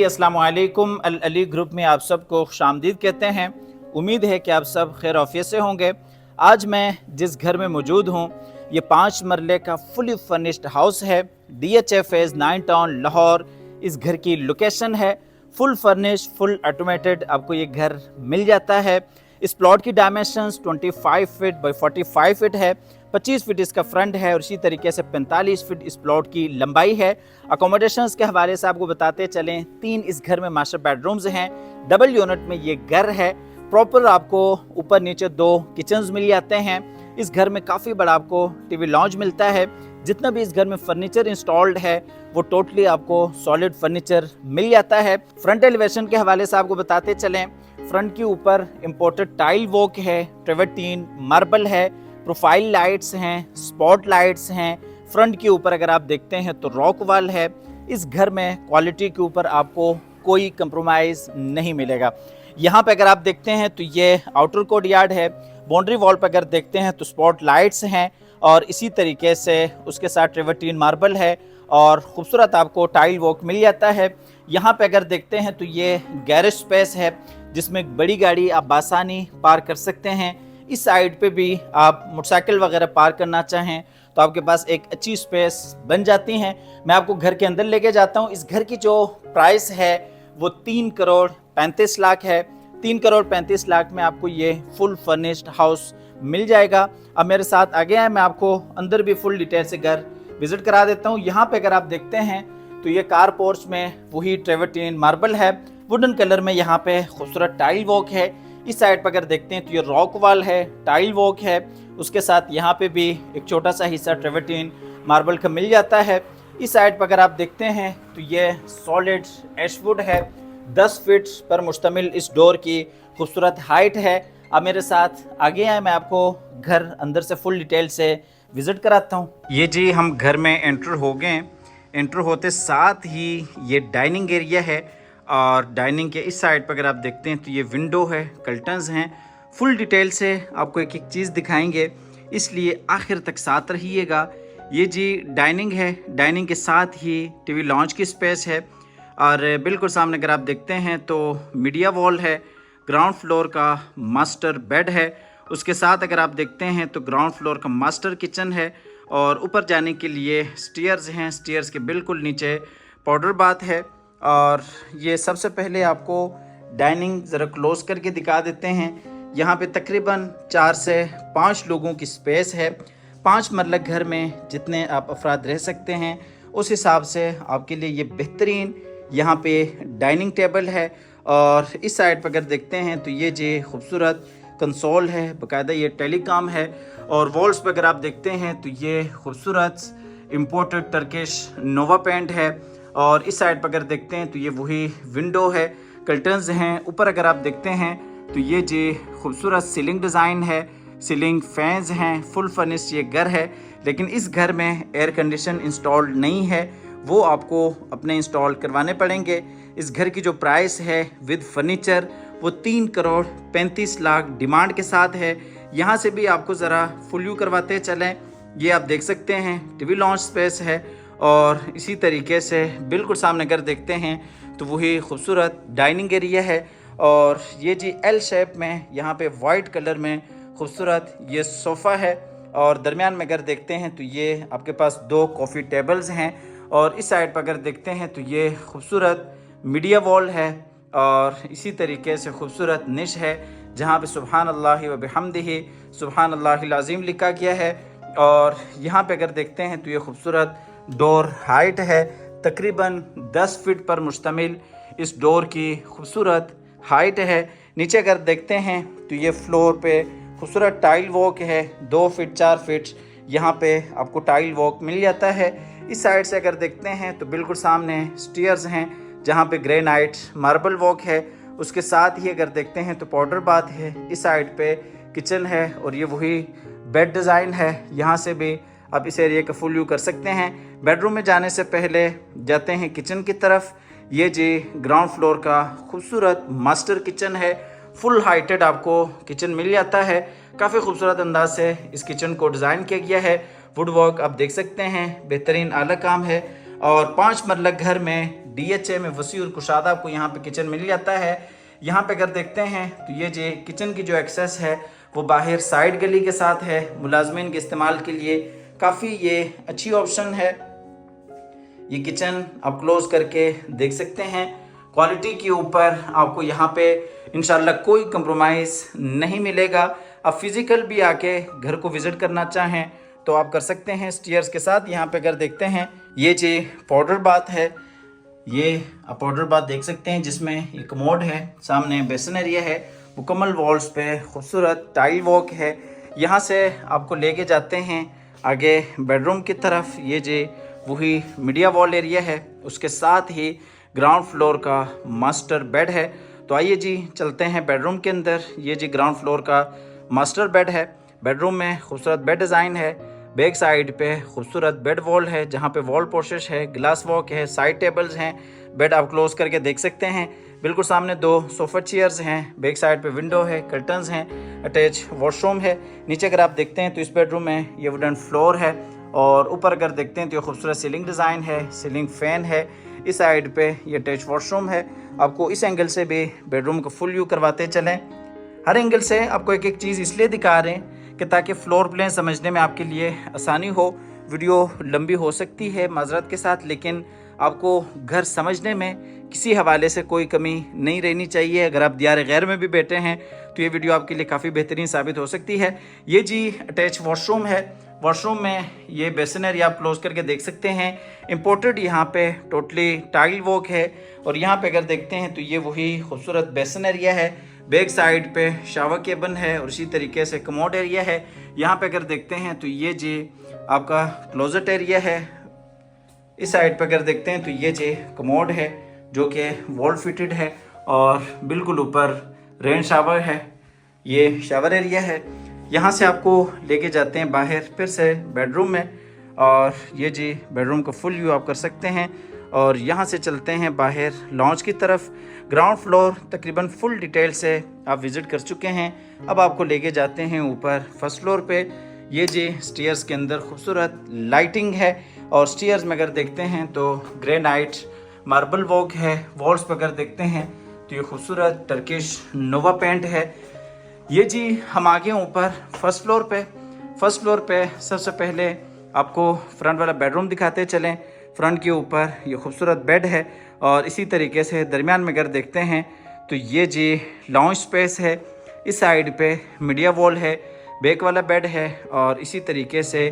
अस्सलाम वालेकुम। अल अली ग्रुप में आप सबको खुशामदीद कहते हैं। उम्मीद है कि आप सब खैर आफियत से होंगे। आज मैं जिस घर में मौजूद हूँ ये 5 मरले का फुली फर्निश्ड हाउस है। DHA फेज़ 9 टाउन लाहौर इस घर की लोकेशन है। फुल फर्निश्ड फुल ऑटोमेटेड आपको ये घर मिल जाता है। इस प्लॉट की डायमेंशंस 25 फीट बाई 45 फीट है। 25 फीट इसका फ्रंट है और इसी तरीके से 45 फीट इस प्लॉट की लंबाई है। अकोमोडेशंस के हवाले से आपको बताते चलें, 3 इस घर में मास्टर बेडरूम्स हैं। डबल यूनिट में ये घर है। प्रॉपर आपको ऊपर नीचे 2 किचन्स मिल जाते हैं। इस घर में काफ़ी बड़ा आपको टीवी लॉन्च मिलता है। जितना भी इस घर में फर्नीचर इंस्टॉल्ड है वो टोटली आपको सॉलिड फर्नीचर मिल जाता है। फ्रंट एलिवेशन के हवाले से आपको बताते चलें, फ्रंट के ऊपर इम्पोर्टेड टाइल वॉक है, ट्रेवर्टीन मार्बल है, प्रोफाइल लाइट्स हैं, स्पॉट लाइट्स हैं। फ्रंट के ऊपर अगर आप देखते हैं तो रॉक वॉल है। इस घर में क्वालिटी के ऊपर आपको कोई कंप्रोमाइज़ नहीं मिलेगा। यहाँ पे अगर आप देखते हैं तो ये आउटर कोर्ट यार्ड है। बाउंड्री वॉल पर अगर देखते हैं तो स्पॉट लाइट्स हैं और इसी तरीके से उसके साथ ट्रेवर्टीन मार्बल है और ख़ूबसूरत आपको टाइल वॉक मिल जाता है। यहाँ पे अगर देखते हैं तो ये गैरेज स्पेस है जिसमें एक बड़ी गाड़ी आप बासानी पार्क कर सकते हैं। इस साइड पे भी आप मोटरसाइकिल वगैरह पार्क करना चाहें तो आपके पास एक अच्छी स्पेस बन जाती हैं। मैं आपको घर के अंदर लेके जाता हूँ। इस घर की जो प्राइस है वो 3 करोड़ 35 लाख है। 3 करोड़ 35 लाख में आपको ये फुल फर्निश्ड हाउस मिल जाएगा। अब मेरे साथ आगे आए, मैं आपको अंदर भी फुल डिटेल से घर विजिट करा देता हूँ। यहाँ पे अगर आप देखते हैं तो ये कार पोर्च में वही ट्रेवर्टीन मार्बल है। वुडन कलर में यहाँ पे खूबसूरत टाइल वॉक है। इस साइड पर अगर देखते हैं तो ये रॉक वॉल है, टाइल वॉक है। उसके साथ यहाँ पे भी एक छोटा सा हिस्सा ट्रेवर्टीन मार्बल का मिल जाता है। इस साइड पर अगर आप देखते हैं तो ये सॉलिड एशवुड है। 10 फीट पर मुश्तमिल इस डोर की खूबसूरत हाइट है। अब मेरे साथ आगे आए, मैं आपको घर अंदर से फुल डिटेल से विज़िट कराता हूँ। ये जी हम घर में एंटर हो गए। एंटर होते साथ ही ये डाइनिंग एरिया है और डाइनिंग के इस साइड पर अगर आप देखते हैं तो ये विंडो है, कर्टन्स हैं। फुल डिटेल से आपको एक एक चीज़ दिखाएंगे, इसलिए आखिर तक साथ रहिएगा। ये जी डाइनिंग है। डाइनिंग के साथ ही टीवी लॉन्च की स्पेस है और बिल्कुल सामने अगर आप देखते हैं तो मीडिया वॉल है। ग्राउंड फ्लोर का मास्टर बेड है। उसके साथ अगर आप देखते हैं तो ग्राउंड फ्लोर का मास्टर किचन है और ऊपर जाने के लिए स्टेयर्स हैं। स्टेयर्स के बिल्कुल नीचे पाउडर बाथ है। और ये सबसे पहले आपको डाइनिंग ज़रा क्लोज करके दिखा देते हैं। यहाँ पे तकरीबन 4 से 5 लोगों की स्पेस है। 5 मरला घर में जितने आप अफराद रह सकते हैं उस हिसाब से आपके लिए ये बेहतरीन यहाँ पे डाइनिंग टेबल है। और इस साइड पर अगर देखते हैं तो ये जो खूबसूरत कंसोल है, बाकायदा ये टेलीकॉम है। और वॉल्स पर अगर आप देखते हैं तो ये खूबसूरत इम्पोर्टेड टर्किश नोवा पेंट है। और इस साइड पर अगर देखते हैं तो ये वही विंडो है, कर्टन्स हैं। ऊपर अगर आप देखते हैं तो ये जो खूबसूरत सीलिंग डिज़ाइन है, सीलिंग फैंस हैं। फुल फर्निश्ड ये घर है, लेकिन इस घर में एयर कंडीशन इंस्टॉल्ड नहीं है, वो आपको अपने इंस्टॉल करवाने पड़ेंगे। इस घर की जो प्राइस है विद फर्नीचर वो 3 करोड़ 35 लाख डिमांड के साथ है। यहाँ से भी आपको ज़रा फुल व्यू करवाते चलें। ये आप देख सकते हैं टीवी लॉन्च स्पेस है और इसी तरीके से बिल्कुल सामने अगर देखते हैं तो वही खूबसूरत डाइनिंग एरिया है। और ये जी एल शेप में यहाँ पे वाइट कलर में खूबसूरत ये सोफ़ा है। और दरमियान में अगर देखते हैं तो ये आपके पास 2 कॉफ़ी टेबल्स हैं। और इस साइड पर अगर देखते हैं तो ये खूबसूरत मीडिया वॉल है और इसी तरीके से खूबसूरत निश है जहाँ पे सुबहान अल्लाह व बिहम्दिही सुबहान अल्लाहिल अज़ीम लिखा गया है। और यहाँ पे अगर देखते हैं तो ये खूबसूरत डोर हाइट है, तकरीबन 10 फीट पर मुश्तमिल इस डोर की खूबसूरत हाइट है। नीचे अगर देखते हैं तो ये फ्लोर पे खूबसूरत टाइल वॉक है। 2 फीट 4 फीट यहाँ पे आपको टाइल वॉक मिल जाता है। इस साइड से अगर देखते हैं तो बिल्कुल सामने स्टेयर्स हैं जहाँ पे ग्रेनाइट मार्बल वॉक है। उसके साथ ही अगर देखते हैं तो पाउडर बाथ है। इस साइड पे किचन है और ये वही बेड डिज़ाइन है। यहाँ से भी आप इस एरिया का फुल व्यू कर सकते हैं। बेडरूम में जाने से पहले जाते हैं किचन की तरफ। ये जी ग्राउंड फ्लोर का खूबसूरत मास्टर किचन है। फुल हाइटेड आपको किचन मिल जाता है। काफ़ी खूबसूरत अंदाज से इस किचन को डिज़ाइन किया गया है। वुड वर्क आप देख सकते हैं, बेहतरीन आला काम है। और 5 मरला घर में DHA में वसी और कुशादा आपको यहाँ पे किचन मिल जाता है। यहाँ पे अगर देखते हैं तो ये जो किचन की जो एक्सेस है वो बाहर साइड गली के साथ है। मुलाजमीन के इस्तेमाल के लिए काफ़ी ये अच्छी ऑप्शन है। ये किचन आप क्लोज करके देख सकते हैं। क्वालिटी के ऊपर आपको यहाँ पे इंशाल्लाह कोई कंप्रोमाइज़ नहीं मिलेगा। आप फिज़िकल भी आके घर को विज़िट करना चाहें तो आप कर सकते हैं स्टेयर्स के साथ। यहाँ पे अगर देखते हैं ये जी पाउडर बाथ है। ये आप पाउडर बाथ देख सकते हैं जिसमें एक कमोड है, सामने बेसिन एरिया है, मुकम्मल वॉल्स पे खूबसूरत टाइल वॉक है। यहाँ से आपको लेके जाते हैं आगे बेडरूम की तरफ। ये जी वही मीडिया वॉल एरिया है, उसके साथ ही ग्राउंड फ्लोर का मास्टर बेड है। तो आइए जी चलते हैं बेडरूम के अंदर। ये जी ग्राउंड फ्लोर का मास्टर बेड है। बेडरूम में खूबसूरत बेड डिज़ाइन है। बैक साइड पे खूबसूरत बेड वॉल है जहाँ पे वॉल पोर्शेस है, ग्लास वॉक है, साइड टेबल्स हैं। बेड आप क्लोज करके देख सकते हैं। बिल्कुल सामने 2 सोफ़ा चेयर्स हैं। बैक साइड पे विंडो है, कर्टन्स हैं, अटैच वॉशरूम है। नीचे अगर आप देखते हैं तो इस बेडरूम में ये वुडन फ्लोर है और ऊपर अगर देखते हैं तो ये खूबसूरत सीलिंग डिज़ाइन है, सीलिंग फ़ैन है। इस साइड पे ये अटैच वॉशरूम है। आपको इस एंगल से भी बेडरूम को फुल व्यू करवाते चलें। हर एंगल से आपको एक एक चीज़ इसलिए दिखा रहे हैं कि ताकि फ्लोर प्लान समझने में आपके लिए आसानी हो। वीडियो लंबी हो सकती है माजरत के साथ, लेकिन आपको घर समझने में किसी हवाले से कोई कमी नहीं रहनी चाहिए। अगर आप दियार गैर में भी बैठे हैं तो ये वीडियो आपके लिए काफ़ी बेहतरीन साबित हो सकती है। ये जी अटैच वॉशरूम है। वॉशरूम में ये बेसिन एरिया आप क्लोज करके देख सकते हैं। इम्पोर्टेड यहाँ पे टोटली टाइल वॉक है और यहाँ पे अगर देखते हैं तो ये वही खूबसूरत बेसिन एरिया है। बैक साइड पे शावर केबिन है और इसी तरीके से कमोड एरिया है। यहाँ पे अगर देखते हैं तो ये जी आपका क्लोजेट एरिया है। इस साइड पे अगर देखते हैं तो ये जी कमोड है जो कि वॉल फिटेड है और बिल्कुल ऊपर रेन शावर है। ये शावर एरिया है। यहाँ से आपको लेके जाते हैं बाहर फिर से बेडरूम में और ये जी बेडरूम का फुल व्यू आप कर सकते हैं। और यहाँ से चलते हैं बाहर लॉन्च की तरफ। ग्राउंड फ्लोर तकरीबन फुल डिटेल से आप विज़िट कर चुके हैं। अब आपको लेके जाते हैं ऊपर फर्स्ट फ्लोर पे। ये जी स्टेयर्स के अंदर खूबसूरत लाइटिंग है और स्टेयर्स में अगर देखते हैं तो ग्रेनाइट मार्बल वॉक है। वॉल्स पर अगर देखते हैं तो ये खूबसूरत टर्किश नोवा पेंट है। ये जी हम आगे ऊपर फर्स्ट फ्लोर पे सबसे पहले आपको फ्रंट वाला बेडरूम दिखाते चलें। फ्रंट के ऊपर ये खूबसूरत बेड है और इसी तरीके से दरमियान में अगर देखते हैं तो ये जी लॉन्च स्पेस है। इस साइड पे मीडिया वॉल है, बैक वाला बेड है और इसी तरीके से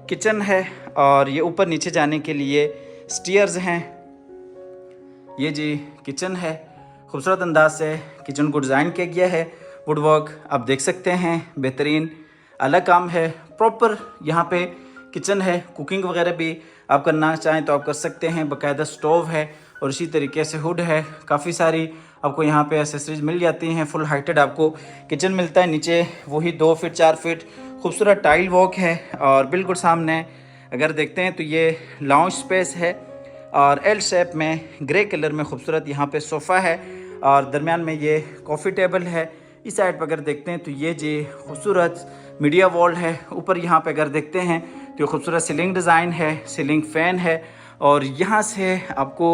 किचन है और ये ऊपर नीचे जाने के लिए स्टेयर्स हैं। ये जी किचन है। खूबसूरत अंदाज से किचन को डिज़ाइन किया गया है। वुडवर्क आप देख सकते हैं, बेहतरीन अलग काम है। प्रॉपर यहाँ पे किचन है। कुकिंग वगैरह भी आप करना चाहें तो आप कर सकते हैं। बाकायदा स्टोव है और इसी तरीके से हुड है। काफ़ी सारी आपको यहाँ पे एसेसरीज मिल जाती हैं। फुल हाइटेड आपको किचन मिलता है। नीचे वही 2 फीट 4 फीट खूबसूरत टाइल वॉक है और बिल्कुल सामने अगर देखते हैं तो ये लॉन्च स्पेस है और एल शेप में ग्रे कलर में खूबसूरत यहाँ पे सोफ़ा है और दरमियान में ये कॉफ़ी टेबल है। इस साइड पर अगर देखते हैं तो ये जी खूबसूरत मीडिया वॉल है। ऊपर यहाँ पे अगर देखते हैं तो खूबसूरत सीलिंग डिज़ाइन है, सीलिंग फ़ैन है और यहाँ से आपको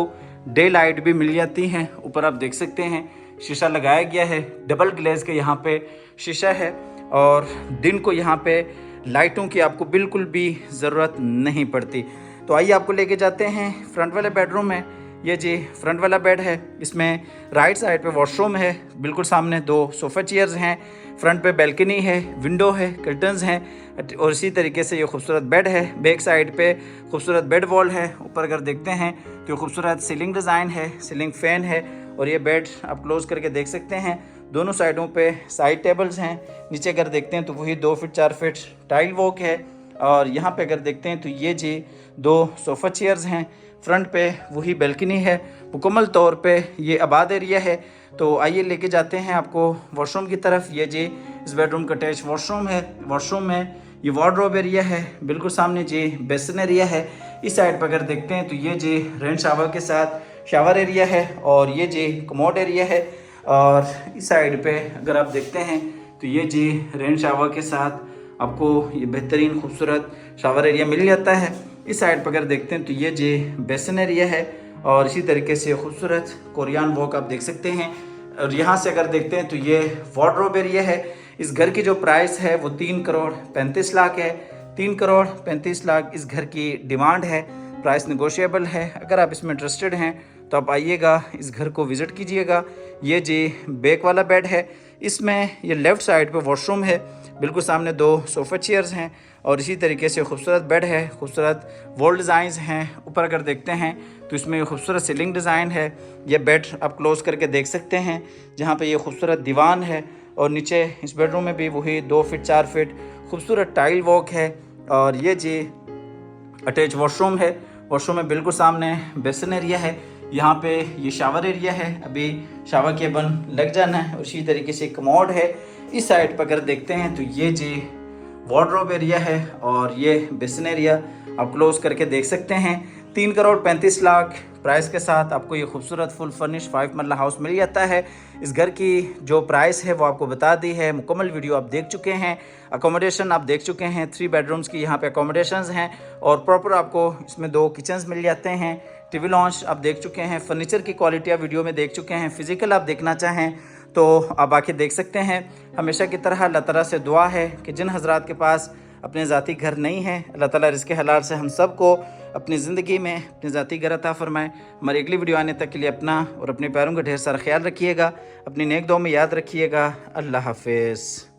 डे लाइट भी मिल जाती हैं। ऊपर आप देख सकते हैं शीशा लगाया गया है। डबल ग्लेज के यहाँ पे शीशा है और दिन को यहाँ पे लाइटों की आपको बिल्कुल भी ज़रूरत नहीं पड़ती। तो आइए आपको लेके जाते हैं फ्रंट वाले बेडरूम में। ये जी फ्रंट वाला बेड है। इसमें राइट साइड पे वॉशरूम है। बिल्कुल सामने 2 सोफ़ा चेयर्स हैं। फ्रंट पे बैल्कनी है, विंडो है, कर्टन्स हैं और इसी तरीके से ये खूबसूरत बेड है। बैक साइड पे खूबसूरत बेड वॉल है। ऊपर अगर देखते हैं तो खूबसूरत सीलिंग डिज़ाइन है, सीलिंग फ़ैन है और ये बेड आप क्लोज करके देख सकते हैं। दोनों साइडों पे साइड टेबल्स हैं। नीचे अगर देखते हैं तो वही 2 फीट 4 फीट टाइल वॉक है और यहाँ पे अगर देखते हैं तो ये जी 2 सोफ़ा चेयर्स हैं। फ्रंट पे वही बैल्कनी है। मुकम्मल तौर पे ये आबाद एरिया है। तो आइए लेके जाते हैं आपको वॉशरूम की तरफ। ये जी इस बेडरूम का अटैच वॉशरूम है। वॉशरूम में ये वार्डरोब एरिया है। बिल्कुल सामने जी बेसिन एरिया है। इस साइड पर अगर देखते हैं तो ये जी रेन शावर के साथ शावर एरिया है और ये जी कमोड एरिया है और इस साइड पे अगर आप देखते हैं तो ये जी रेन शावर के साथ आपको ये बेहतरीन खूबसूरत शावर एरिया मिल जाता है। इस साइड पर अगर देखते हैं तो ये जी बेसन एरिया है और इसी तरीके से खूबसूरत कोरियन वॉक आप देख सकते हैं। और यहाँ से अगर देखते हैं तो ये वार्डरोब एरिया है। इस घर की जो प्राइस है वो 3,35,00,000 है। 3,35,00,000 इस घर की डिमांड है। प्राइस नेगोशिएबल है। अगर आप इसमें इंटरेस्टेड हैं तो आप आइएगा, इस घर को विज़िट कीजिएगा। ये जी बैक वाला बेड है। इसमें ये लेफ़्ट साइड पे वॉशरूम है, बिल्कुल सामने 2 सोफ़ा चेयर्स हैं और इसी तरीके से खूबसूरत बेड है, खूबसूरत वॉल डिज़ाइंस हैं। ऊपर अगर देखते हैं तो इसमें खूबसूरत सीलिंग डिज़ाइन है। ये बेड आप क्लोज़ करके देख सकते हैं, जहाँ पे ये खूबसूरत दीवान है और नीचे इस बेडरूम में भी वही 2 फीट 4 फीट खूबसूरत टाइल वॉक है। और ये जी अटैच वॉशरूम है। वॉशरूम में बिल्कुल सामने बेसन एरिया है। यहाँ पे ये शावर एरिया है, अभी शावर के बन लग जाना है। उसी तरीके से कमोड है। इस साइड पर अगर देखते हैं तो ये जी वार्डरोब एरिया है और ये बेसन एरिया आप क्लोज करके देख सकते हैं। 3,35,00,000 प्राइस के साथ आपको ये खूबसूरत फुल फर्निश 5 मरला हाउस मिल जाता है। इस घर की जो प्राइस है वो आपको बता दी है। मुकम्मल वीडियो आप देख चुके हैं, अकोमोडेशन आप देख चुके हैं। 3 बेडरूम्स की यहाँ पे अकोमोडेशंस हैं और प्रॉपर आपको इसमें 2 किचन्स मिल जाते हैं। टीवी लॉन्च आप देख चुके हैं। फर्नीचर की क्वालिटी आप वीडियो में देख चुके हैं। फिजिकल आप देखना चाहें तो आप आके देख सकते हैं। हमेशा की तरह अल्लाह ताला से दुआ है कि जिन हजरात के पास अपने ज़ाती घर नहीं है, अल्लाह ताला रिज़्क़ हलाल से हम सब को अपनी ज़िंदगी में अपनी ज़ाती घर अता फ़रमाए। हमारी अगली वीडियो आने तक के लिए अपना और अपने प्यारों का ढेर सारा ख्याल रखिएगा। अपनी नेक दुआ में याद रखिएगा। अल्लाह हाफ़िज़।